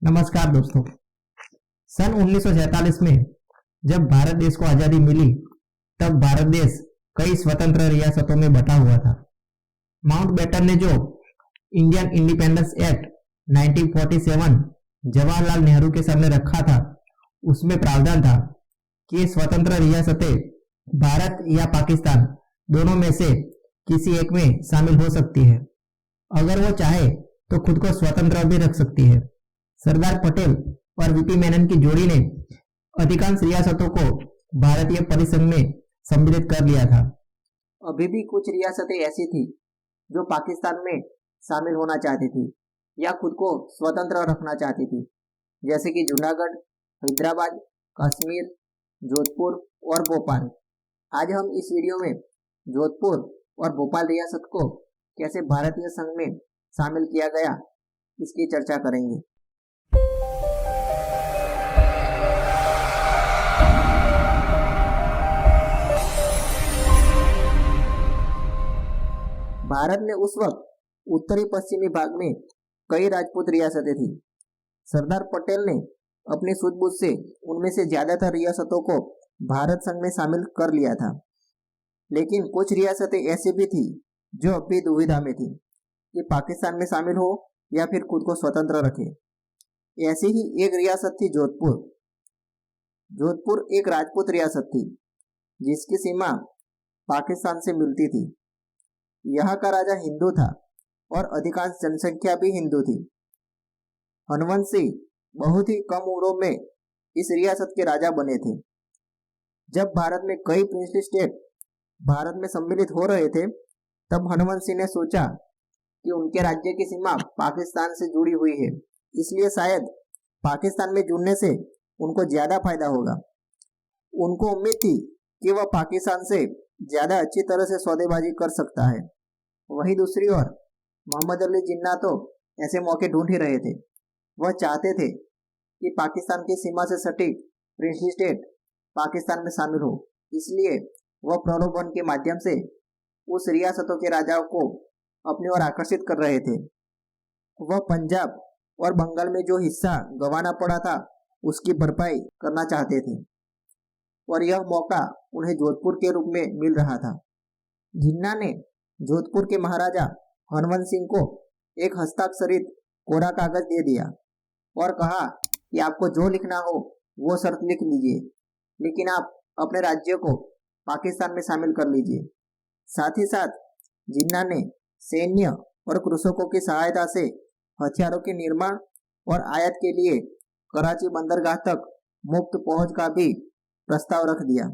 नमस्कार दोस्तों। सन 1947 में जब भारत देश को आजादी मिली, तब भारत देश कई स्वतंत्र रियासतों में बटा हुआ था। माउंटबेटन ने जो Indian independence act 1947 Jawaharlal Nehru के सामने रखा था, उसमें प्रावधान था कि ये स्वतंत्र रियासतें भारत या पाकिस्तान दोनों में से किसी एक में शामिल हो सकती है। अगर वो चाहे तो खुद को स्वतंत्र भी रख सकती है। सरदार पटेल और वीपी मेनन की जोड़ी ने अधिकांश रियासतों को भारतीय परिसंघ में सम्मिलित कर लिया था। अभी भी कुछ रियासतें ऐसी थी जो पाकिस्तान में शामिल होना चाहती थी या खुद को स्वतंत्र रखना चाहती थी, जैसे कि जूनागढ़, हैदराबाद, कश्मीर, जोधपुर और भोपाल। आज हम इस वीडियो में जोधपुर और भोपाल रियासत को कैसे भारतीय संघ में शामिल किया गया, इसकी चर्चा करेंगे। भारत में उस वक्त उत्तरी पश्चिमी भाग में कई राजपूत रियासतें थी। सरदार पटेल ने अपनी सूझबूझ से उनमें से ज्यादातर रियासतों को भारत संघ में शामिल कर लिया था, लेकिन कुछ रियासतें ऐसी भी थी जो अब भी दुविधा में थी कि पाकिस्तान में शामिल हो या फिर खुद को स्वतंत्र रखे। ऐसी ही एक रियासत थी जोधपुर। जोधपुर एक राजपूत रियासत थी जिसकी सीमा पाकिस्तान से मिलती थी। यहाँ का राजा हिंदू था और अधिकांश जनसंख्या भी हिंदू थी। हनुवंश सिंह बहुत ही कम उम्र में इस रियासत के राजा बने थे। जब भारत में कई प्रिंसली स्टेट भारत में सम्मिलित हो रहे थे, तब हनुवंश सिंह ने सोचा कि उनके राज्य की सीमा पाकिस्तान से जुड़ी हुई है, इसलिए शायद पाकिस्तान में जुड़ने से उनको ज्यादा फायदा होगा। उनको उम्मीद थी कि वह पाकिस्तान से ज्यादा अच्छी तरह से सौदेबाजी कर सकता है। वहीं दूसरी ओर मोहम्मद अली जिन्ना तो ऐसे मौके ढूंढ ही रहे थे। वह चाहते थे कि पाकिस्तान की सीमा से सटी प्रिंसली स्टेट पाकिस्तान में शामिल हो, इसलिए वह प्रलोभन के माध्यम से उस रियासतों के राजाओं को अपनी ओर आकर्षित कर रहे थे। वह पंजाब और बंगाल में जो हिस्सा गंवाना पड़ा था, उसकी भरपाई करना चाहते थे और यह मौका उन्हें जोधपुर के रूप में मिल रहा था। जिन्ना ने जोधपुर के महाराजा हनुवंश सिंह को एक हस्ताक्षरित कोरा कागज दे दिया और कहा कि आपको जो लिखना हो वो शर्त लिख लीजिए, लेकिन आप अपने राज्य को पाकिस्तान में शामिल कर लीजिए। साथ ही साथ जिन्ना ने सैन्य और कृषकों की सहायता से हथियारों के निर्माण और आयात के लिए कराची बंदरगाह तक मुफ्त पहुंच का भी प्रस्ताव रख दिया।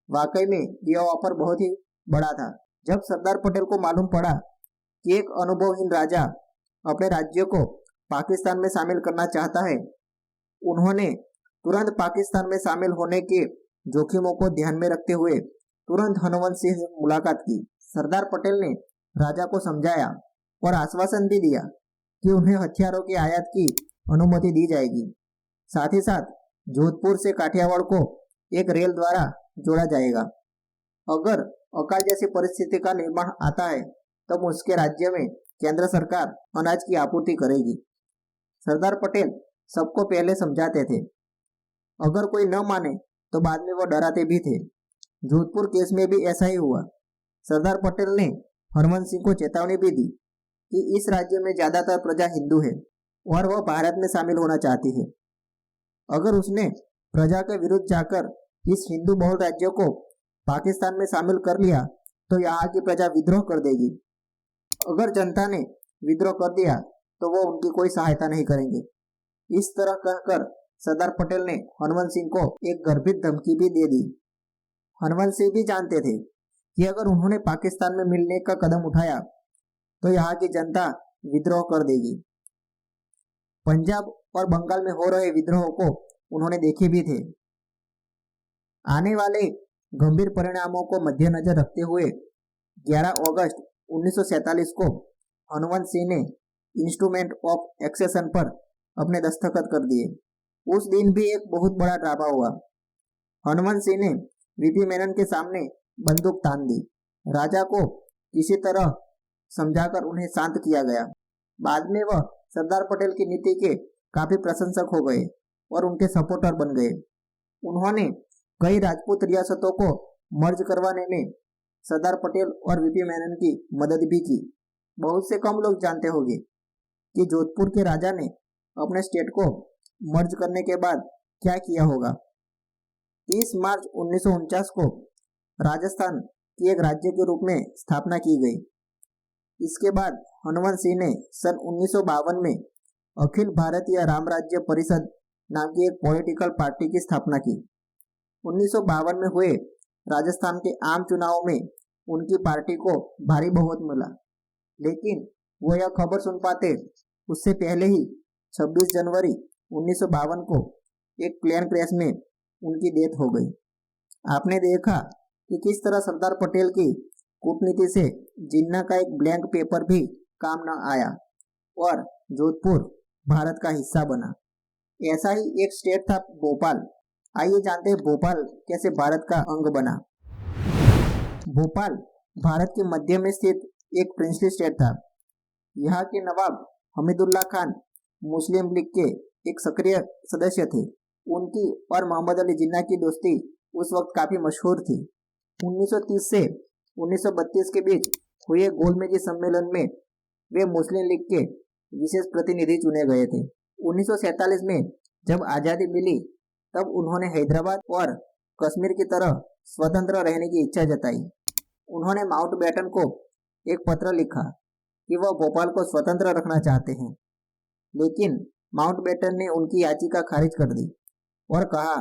वाकई में यह ऑफर बहुत ही बड़ा था। जब सरदार पटेल को मालूम पड़ा कि एक अनुभवहीन राजा अपने राज्य को पाकिस्तान में शामिल करना चाहता है, उन्होंने तुरंत पाकिस्तान में शामिल होने के जोखिमों को ध्यान में रखते हुए तुरंत हनुवंश सिंह से मुलाकात की। सरदार पटेल ने राजा को समझाया और आश्वासन भी दिया कि उन्हें हथियारों की आयात की अनुमति दी जाएगी। साथ ही साथ जोधपुर से काठियावाड़ को एक रेल द्वारा जोड़ा जाएगा। अगर अकाल जैसी परिस्थिति का निर्माण आता है, तब उसके राज्य में केंद्र सरकार अनाज की आपूर्ति करेगी। सरदार पटेल सबको पहले समझाते थे। अगर कोई न माने तो बाद में वो डराते भी थे। जोधपुर केस में भी ऐसा ही हुआ। सरदार पटेल ने हनुवंश सिंह को चेतावनी भी दी कि इस राज्य में ज्यादातर प्रजा हिंदू है और वह भारत में शामिल होना चाहती है। अगर उसने प्रजा के विरुद्ध जाकर इस हिंदू बहुल राज्य को पाकिस्तान में शामिल कर लिया तो यहाँ की प्रजा विद्रोह कर देगी। अगर जनता ने विद्रोह कर दिया तो वो उनकी कोई सहायता नहीं करेंगे। इस तरह कहकर सरदार पटेल ने हनुवंश सिंह को एक गर्भित धमकी भी दे दी। हनुवंश सिंह भी जानते थे कि अगर उन्होंने पाकिस्तान में मिलने का कदम उठाया तो यहाँ की जनता विद्रोह कर देगी। पंजाब और बंगाल में हो रहे विद्रोह को उन्होंने देखे भी थे। आने वाले गंभीर परिणामों को मद्देनजर रखते हुए 11 अगस्त 1947 को हनुवंश सिंह ने इंस्ट्रूमेंट ऑफ एक्सेशन पर अपने दस्तखत कर दिए। उस दिन भी एक बहुत बड़ा ड्रामा हुआ। हनुवंश सिंह ने वीपी मेनन के सामने बंदूक तान दी। राजा को किसी तरह समझाकर उन्हें शांत किया गया। बाद में वह सरदार पटेल की नीति के काफी प्रशंसक हो गए और उनके सपोर्टर बन गए। उन्होंने कई राजपूत रियासतों को मर्ज करवाने में सरदार पटेल और वीपी मेनन की मदद भी की। बहुत से कम लोग जानते होंगे कि जोधपुर के राजा ने अपने स्टेट को मर्ज करने के बाद क्या किया होगा। 30 मार्च 1949 को राजस्थान की एक राज्य के रूप में स्थापना की गई। इसके बाद हनुमंत सिंह ने सन 1952 में अखिल भारतीय राम राज्य परिषद नाम की एक पॉलिटिकल पार्टी की स्थापना की। 1952 में हुए राजस्थान के आम चुनावों में उनकी पार्टी को भारी बहुमत मिला, लेकिन वो यह खबर सुन पाते उससे पहले ही 26 जनवरी 1952 को एक प्लेन क्रैश में उनकी डेथ हो गई। आपने देखा कि किस तरह सरदार पटेल की कूटनीति से जिन्ना का एक ब्लैंक पेपर भी काम न आया और जोधपुर भारत का हिस्सा बना। ऐसा ही एक स्टेट था भोपाल। आइए जानते हैं भोपाल कैसे भारत का अंग बना। भोपाल भारत के मध्य में स्थित एक प्रिंसली स्टेट था। यहाँ के नवाब हमीदुल्ला खान मुस्लिम लीग के एक सक्रिय सदस्य थे। उनकी और मोहम्मद अली जिन्ना की दोस्ती उस वक्त काफी मशहूर थी। 1930 से 1932 के बीच हुए गोलमेजी सम्मेलन में वे मुस्लिम लीग के विशेष प्रतिनिधि चुने गए थे। 1947 में जब आज़ादी मिली तब उन्होंने हैदराबाद और कश्मीर की तरह स्वतंत्र रहने की इच्छा जताई। उन्होंने माउंटबेटन को एक पत्र लिखा कि वह भोपाल को स्वतंत्र रखना चाहते हैं, लेकिन माउंटबेटन ने उनकी याचिका खारिज कर दी और कहा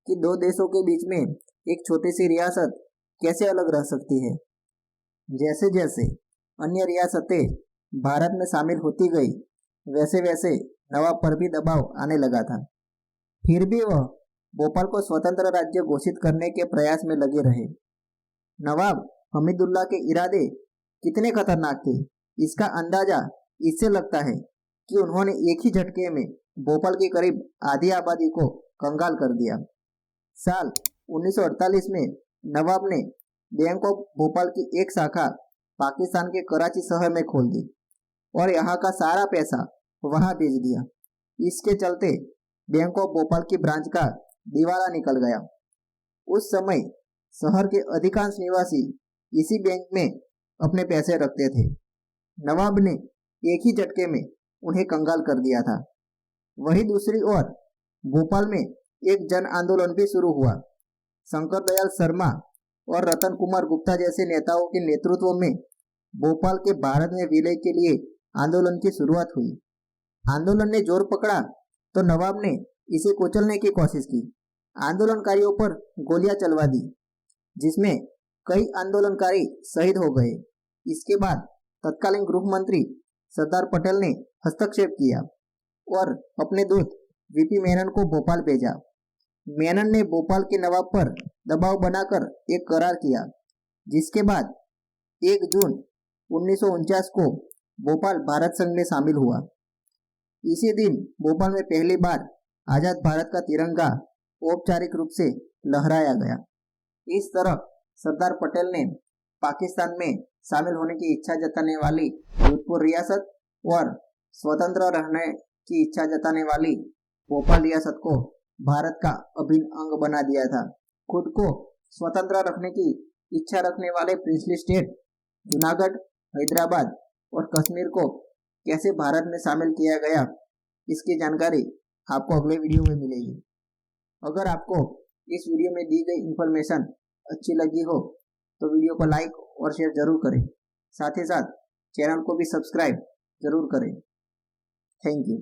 कि दो देशों के बीच में एक छोटी सी रियासत कैसे अलग रह सकती है। जैसे जैसे अन्य रियासतें भारत में शामिल होती गई, वैसे वैसे नवाब पर भी दबाव आने लगा था। फिर भी वह भोपाल को स्वतंत्र राज्य घोषित करने के प्रयास में लगे रहे। नवाब हमीदुल्ला के इरादे कितने खतरनाक थे, इसका अंदाजा इससे लगता है कि उन्होंने एक ही झटके में भोपाल की करीब आधी आबादी को कंगाल कर दिया। साल 1948 में नवाब ने बैंक ऑफ भोपाल की एक शाखा पाकिस्तान के कराची शहर में खोल दी और यहाँ का सारा पैसा वहाँ भेज दिया। इसके चलते बैंक ऑफ भोपाल की ब्रांच का दिवाला निकल गया। उस समय शहर के अधिकांश निवासी इसी बैंक में अपने पैसे रखते थे। नवाब ने एक ही झटके में उन्हें कंगाल कर दिया था। वहीं दूसरी ओर भोपाल में एक जन आंदोलन भी शुरू हुआ। शंकर दयाल शर्मा और रतन कुमार गुप्ता जैसे नेताओं के नेतृत्व में भोपाल के भारत में विलय के लिए आंदोलन की शुरुआत हुई। आंदोलन ने जोर पकड़ा तो नवाब ने इसे कुचलने की कोशिश की। आंदोलनकारियों पर गोलियां चलवा दी, जिसमें कई आंदोलनकारी शहीद हो गए। इसके बाद तत्कालीन गृह मंत्री सरदार पटेल ने हस्तक्षेप किया और अपने दूत वीपी मेनन को भोपाल भेजा। मेनन ने भोपाल के नवाब पर दबाव बनाकर एक करार किया, जिसके बाद 1 जून 1949 को भोपाल भारत संघ में शामिल हुआ। इसी दिन भोपाल में पहली बार आजाद भारत का तिरंगा औपचारिक रूप से लहराया गया। इस तरह सरदार पटेल ने पाकिस्तान में शामिल होने की इच्छा जताने वाली जोधपुर रियासत और स्वतंत्र रहने की इच्छा जताने वाली भोपाल रियासत को भारत का अभिन्न अंग बना दिया था। खुद को स्वतंत्र रखने की इच्छा रखने वाले प्रिंसली स्टेट जूनागढ़, हैदराबाद और कश्मीर को कैसे भारत में शामिल किया गया, इसकी जानकारी आपको अगले वीडियो में मिलेगी। अगर आपको इस वीडियो में दी गई इंफॉर्मेशन अच्छी लगी हो तो वीडियो को लाइक और शेयर जरूर करें। साथ ही साथ चैनल को भी सब्सक्राइब जरूर करें। Thank you.